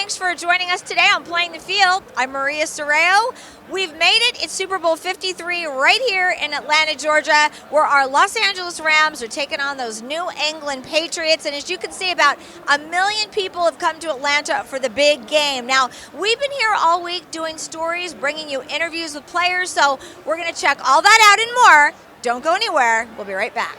thanks for joining us today on Playing the Field. I'm Maria Serrao. We've made it. It's Super Bowl 53 right here in Atlanta, Georgia, where our Los Angeles Rams are taking on those New England Patriots. And as you can see, about 1 million people have come to Atlanta for the big game. Now, we've been here all week doing stories, bringing you interviews with players, so we're going to check all that out and more. Don't go anywhere. We'll be right back.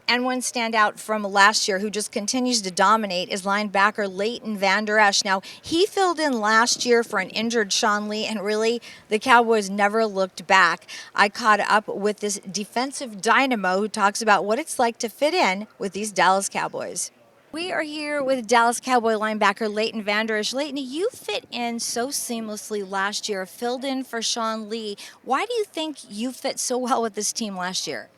And one standout from last year who just continues to dominate is linebacker Leighton Vander Esch. Now, he filled in last year for an injured Sean Lee, and really, the Cowboys never looked back. I caught up with this defensive dynamo who talks about what it's like to fit in with these Dallas Cowboys. We are here with Dallas Cowboy linebacker Leighton Vander Esch. Leighton, you fit in so seamlessly last year, filled in for Sean Lee. Why do you think you fit so well with this team last year?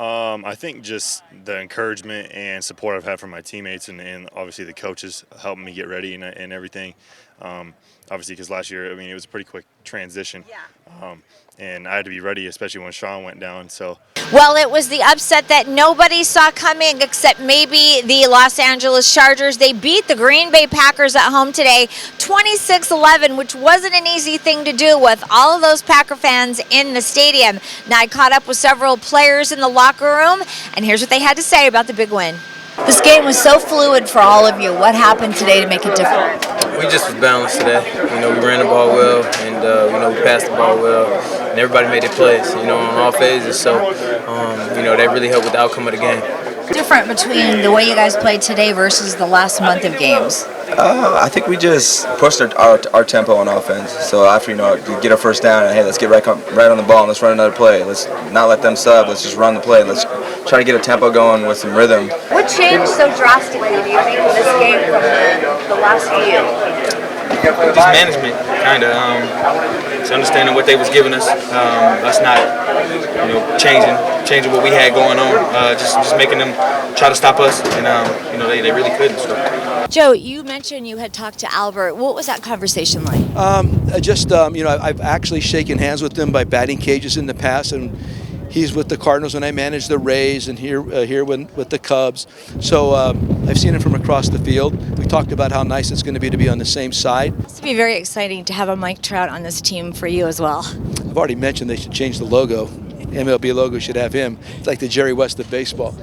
I think just the encouragement and support I've had from my teammates and obviously the coaches helping me get ready and everything. Obviously, because last year, it was a pretty quick transition. Yeah. And I had to be ready, especially when Sean went down. So. Well, it was the upset that nobody saw coming except maybe the Los Angeles Chargers. They beat the Green Bay Packers at home today, 26-11, which wasn't an easy thing to do with all of those Packer fans in the stadium. Now, I caught up with several players in the locker room, and here's what they had to say about the big win. This game was so fluid for all of you. What happened today to make it different? We just was balanced today. We ran the ball well, and we passed the ball well, and everybody made their plays. On all phases. So, that really helped with the outcome of the game. Different between the way you guys played today versus the last month of games? I think we just pushed our tempo on offense. So after you get our first down, and hey, let's get right on the ball and let's run another play. Let's not let them sub. Let's just run the play. Let's try to get a tempo going with some rhythm. What changed so drastically, do you think, in this game from the last few? Just management, kind of. Just understanding what they was giving us. Us not, changing what we had going on. Just making them try to stop us, and they really couldn't. So. Joe, you mentioned you had talked to Albert. What was that conversation like? I've actually shaken hands with him by batting cages in the past, and he's with the Cardinals when I managed the Rays, and here with the Cubs. So I've seen him from across the field. We talked about how nice it's going to be on the same side. It's going to be very exciting to have a Mike Trout on this team for you as well. I've already mentioned they should change the logo. MLB logo should have him. It's like the Jerry West of baseball.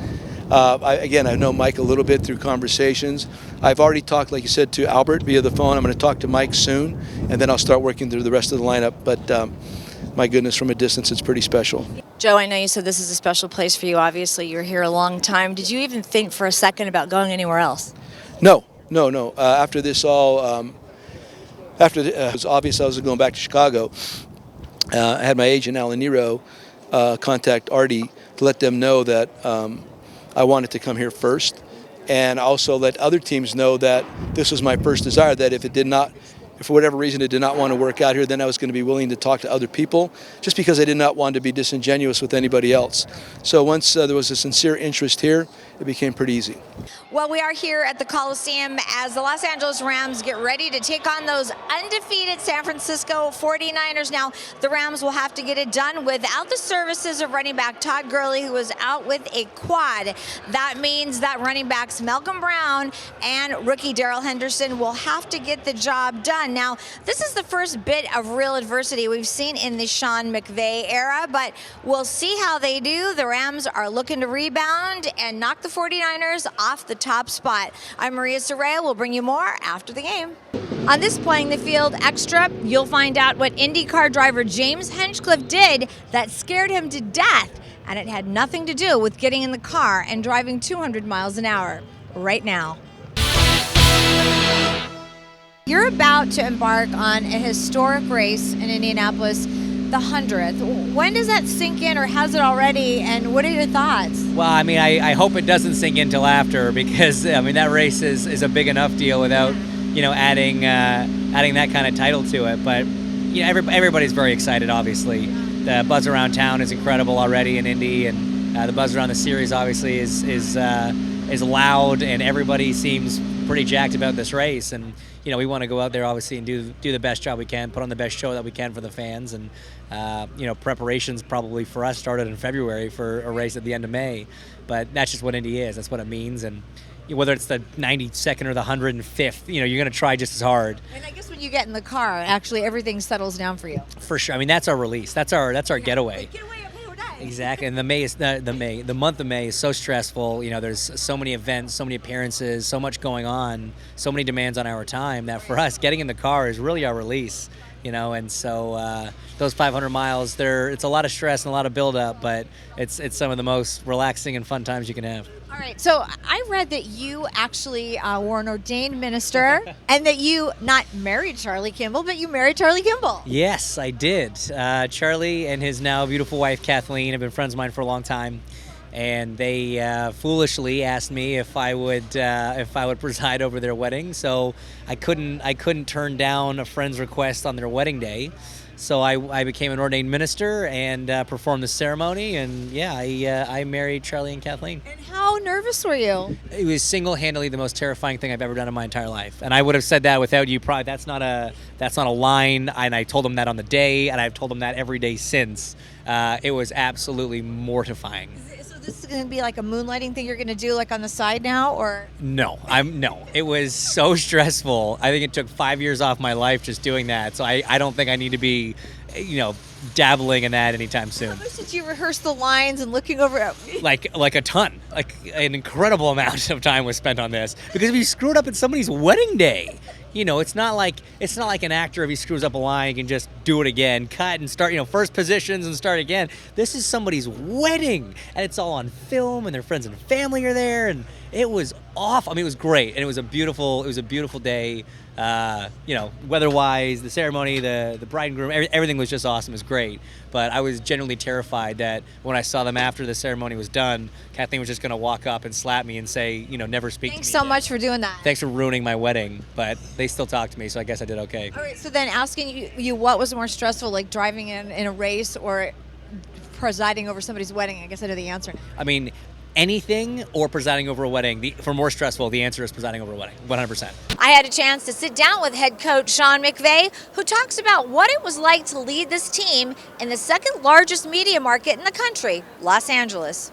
I know Mike a little bit through conversations. I've already talked, like you said, to Albert via the phone. I'm going to talk to Mike soon, and then I'll start working through the rest of the lineup. But my goodness, from a distance, it's pretty special. Joe, I know you said this is a special place for you. Obviously, you're here a long time. Did you even think for a second about going anywhere else? No. After this all, it was obvious I was going back to Chicago. I had my agent, Alan Nero, contact Artie to let them know that I wanted to come here first, and also let other teams know that this was my first desire, that if for whatever reason it did not want to work out here, then I was going to be willing to talk to other people, just because I did not want to be disingenuous with anybody else. So once there was a sincere interest here, it became pretty easy. Well, we are here at the Coliseum as the Los Angeles Rams get ready to take on those undefeated San Francisco 49ers. Now, the Rams will have to get it done without the services of running back Todd Gurley, who is out with a quad. That means that running backs Malcolm Brown and rookie Darrell Henderson will have to get the job done. Now, this is the first bit of real adversity we've seen in the Sean McVeigh era, but we'll see how they do. The Rams are looking to rebound and knock the 49ers off the top spot. I'm Maria Serrao. We'll bring you more after the game. On this Playing the Field Extra, you'll find out what IndyCar driver James Hinchcliffe did that scared him to death, and it had nothing to do with getting in the car and driving 200 miles an hour. Right now. You're about to embark on a historic race in Indianapolis, the 100th. When does that sink in, or has it already, and what are your thoughts? Well, I hope it doesn't sink in till after, because that race is a big enough deal without adding that kind of title to it. But everybody's very excited. Obviously, the buzz around town is incredible already in Indy, and the buzz around the series obviously is loud, and everybody seems pretty jacked about this race. And we want to go out there obviously and do the best job we can, put on the best show that we can for the fans. And preparations probably for us started in February for a race at the end of May, but that's just what Indy is. That's what it means. And whether it's the 92nd or the 105th, you're going to try just as hard. And I guess when you get in the car, actually everything settles down for you. For sure. I mean, that's our release. That's our getaway. Get away, okay, we're done. Exactly. And the month of May is so stressful. There's so many events, so many appearances, so much going on, so many demands on our time that for us, getting in the car is really our release. And so those 500 miles, it's a lot of stress and a lot of buildup, but it's some of the most relaxing and fun times you can have. All right, so I read that you actually were an ordained minister and that you not married Charlie Kimball, but you married Charlie Kimball. Yes, I did. Charlie and his now beautiful wife, Kathleen, have been friends of mine for a long time. And they foolishly asked me if I would preside over their wedding. So I couldn't turn down a friend's request on their wedding day. So I became an ordained minister and performed the ceremony. And I married Charlie and Kathleen. And how nervous were you? It was single-handedly the most terrifying thing I've ever done in my entire life. And I would have said that without you. Probably that's not a line. And I told them that on the day, and I've told them that every day since. It was absolutely mortifying. This is going to be like a moonlighting thing you're going to do like on the side now, or? No. It was so stressful. I think it took 5 years off my life just doing that. So I don't think I need to be, dabbling in that anytime soon. How much did you rehearse the lines and looking over at me? Like a ton. Like an incredible amount of time was spent on this. Because if you screw it up at somebody's wedding day, it's not like an actor, if he screws up a line, he can just do it again, cut and start, first positions and start again. This is somebody's wedding, and it's all on film, and their friends and family are there, and it was awful. I mean, it was great, and it was a beautiful day. Weather-wise, the ceremony, the bride and groom, everything was just awesome. It was great. But I was genuinely terrified that when I saw them after the ceremony was done, Kathleen was just going to walk up and slap me and say, never speak to me. Thanks so much for doing that. Thanks for ruining my wedding. But they still talked to me, so I guess I did okay. All right, so then asking you what was more stressful, like driving in a race or presiding over somebody's wedding? I guess I know the answer. I mean, anything or presiding over a wedding. For more stressful, the answer is presiding over a wedding, 100%. I had a chance to sit down with head coach Sean McVeigh, who talks about what it was like to lead this team in the second largest media market in the country, Los Angeles.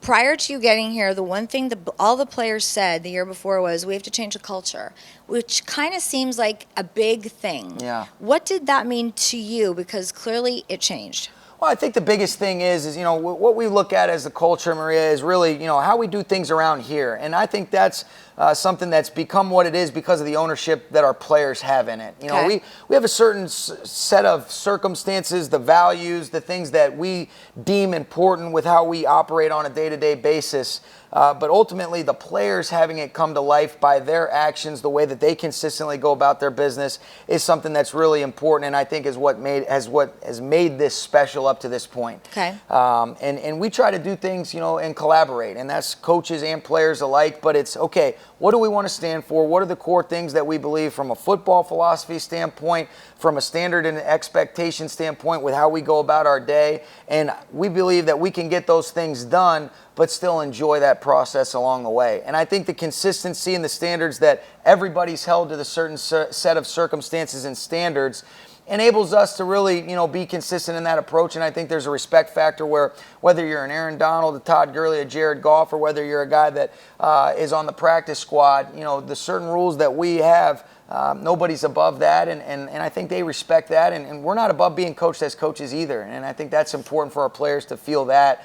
Prior to you getting here, the one thing all the players said the year before was, we have to change the culture, which kind of seems like a big thing. Yeah. What did that mean to you? Because clearly it changed. Well, I think the biggest thing is what we look at as the culture, Maria, is really, how we do things around here. And I think that's something that's become what it is because of the ownership that our players have in it. We have a certain set of circumstances, the values, the things that we deem important with how we operate on a day-to-day basis. But ultimately, the players having it come to life by their actions, the way that they consistently go about their business, is something that's really important, and I think is what has made this special up to this point. Okay. And we try to do things, and collaborate, and that's coaches and players alike. But it's okay. What do we want to stand for? What are the core things that we believe from a football philosophy standpoint, from a standard and expectation standpoint with how we go about our day? And we believe that we can get those things done, but still enjoy that process along the way. And I think the consistency and the standards that everybody's held to the certain set of circumstances and standards enables us to really, be consistent in that approach. And I think there's a respect factor where whether you're an Aaron Donald, a Todd Gurley, a Jared Goff, or whether you're a guy that is on the practice squad, the certain rules that we have, nobody's above that. And I think they respect that. And we're not above being coached as coaches either. And I think that's important for our players to feel that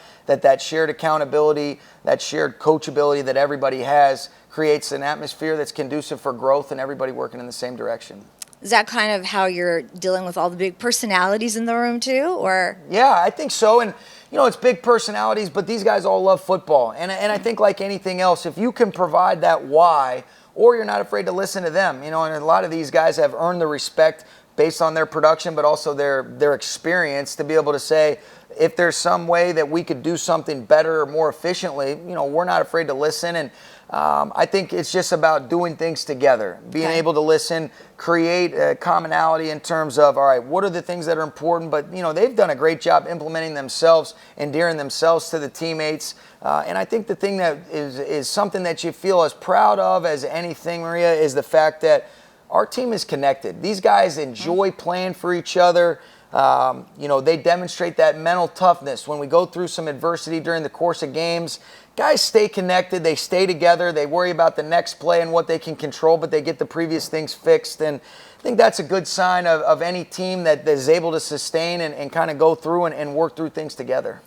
shared accountability, that shared coachability that everybody has creates an atmosphere that's conducive for growth and everybody working in the same direction. Is that kind of how you're dealing with all the big personalities in the room too, or? Yeah, I think so. And, it's big personalities, but these guys all love football. And I think like anything else, if you can provide that why, or you're not afraid to listen to them, and a lot of these guys have earned the respect based on their production, but also their experience to be able to say, if there's some way that we could do something better or more efficiently, we're not afraid to listen. And I think it's just about doing things together, being able to listen, create a commonality in terms of, all right, what are the things that are important? But, they've done a great job implementing themselves, endearing themselves to the teammates. And I think the thing that is something that you feel as proud of as anything, Maria, is the fact that our team is connected. These guys enjoy playing for each other. You know, they demonstrate that mental toughness. When we go through some adversity during the course of games, guys stay connected, they stay together, they worry about the next play and what they can control, but they get the previous things fixed. And I think that's a good sign of any team that is able to sustain and kind of go through and work through things together.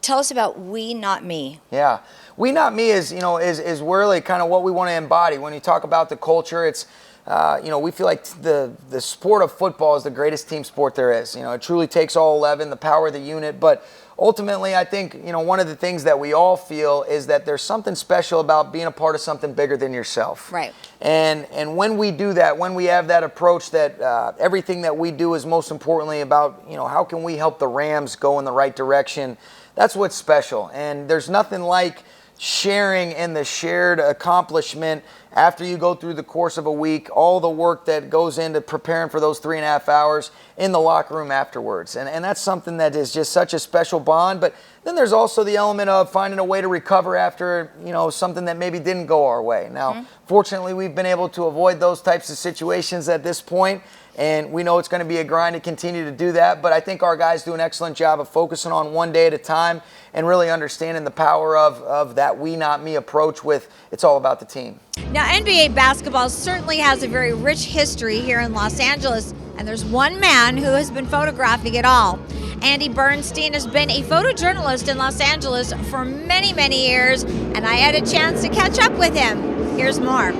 Tell us about We Not Me. Yeah. We Not Me is, you know, is really kind of what we want to embody. When you talk about the culture, it's, you know, we feel like the sport of football is the greatest team sport there is. You know, it truly takes all 11, the power of the unit. But ultimately, I think, you know, one of the things that we all feel is that there's something special about being a part of something bigger than yourself. Right. And when we do that, when we have that approach that everything that we do is most importantly about, you know, how can we help the Rams go in the right direction, that's what's special. And there's nothing like sharing in the shared accomplishment after you go through the course of a week, all the work that goes into preparing for those 3.5 hours in the locker room afterwards. And that's something that is just such a special bond. But then there's also the element of finding a way to recover after, you know, something that maybe didn't go our way. Now, fortunately, we've been able to avoid those types of situations at this point. And we know it's going to be a grind to continue to do that. But I think our guys do an excellent job of focusing on one day at a time and really understanding the power of that we not me approach with it's all about the team. Now, NBA basketball certainly has a very rich history here in Los Angeles, and there's one man who has been photographing it all. Andy Bernstein has been a photojournalist in Los Angeles for many, many years, and I had a chance to catch up with him. Here's more.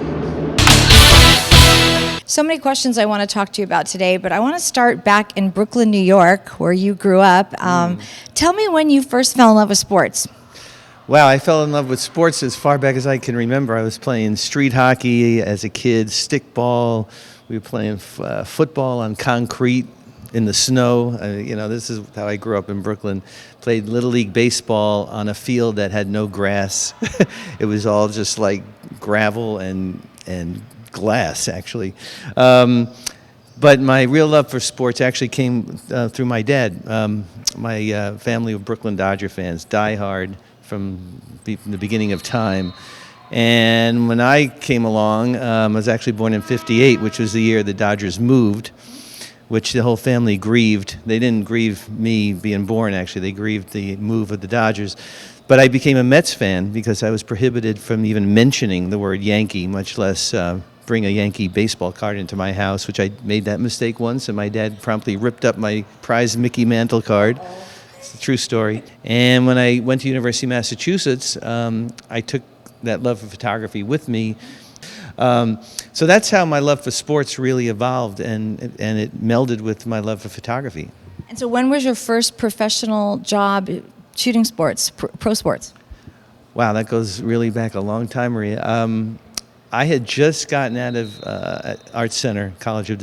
So many questions I want to talk to you about today, but I want to start back in Brooklyn, New York, where you grew up. Tell me when you first fell in love with sports. Wow, I fell in love with sports as far back as I can remember. I was playing street hockey as a kid, stickball. We were playing football on concrete in the snow. You know, this is how I grew up in Brooklyn. Played Little League baseball on a field that had no grass. It was all just like gravel and glass, actually. But my real love for sports actually came through my dad. My family of Brooklyn Dodger fans, diehard from the beginning of time. And when I came along, I was actually born in '58, which was the year the Dodgers moved, which the whole family grieved. They didn't grieve me being born, actually. They grieved the move of the Dodgers. But I became a Mets fan because I was prohibited from even mentioning the word Yankee, much less bring a Yankee baseball card into my house, which I made that mistake once, and my dad promptly ripped up my prized Mickey Mantle card. It's a true story. And when I went to University of Massachusetts, I took that love for photography with me. So that's how my love for sports really evolved, and it melded with my love for photography. And so when was your first professional job shooting sports, pro sports? Wow, that goes really back a long time, Maria. I had just gotten out of Art Center, College of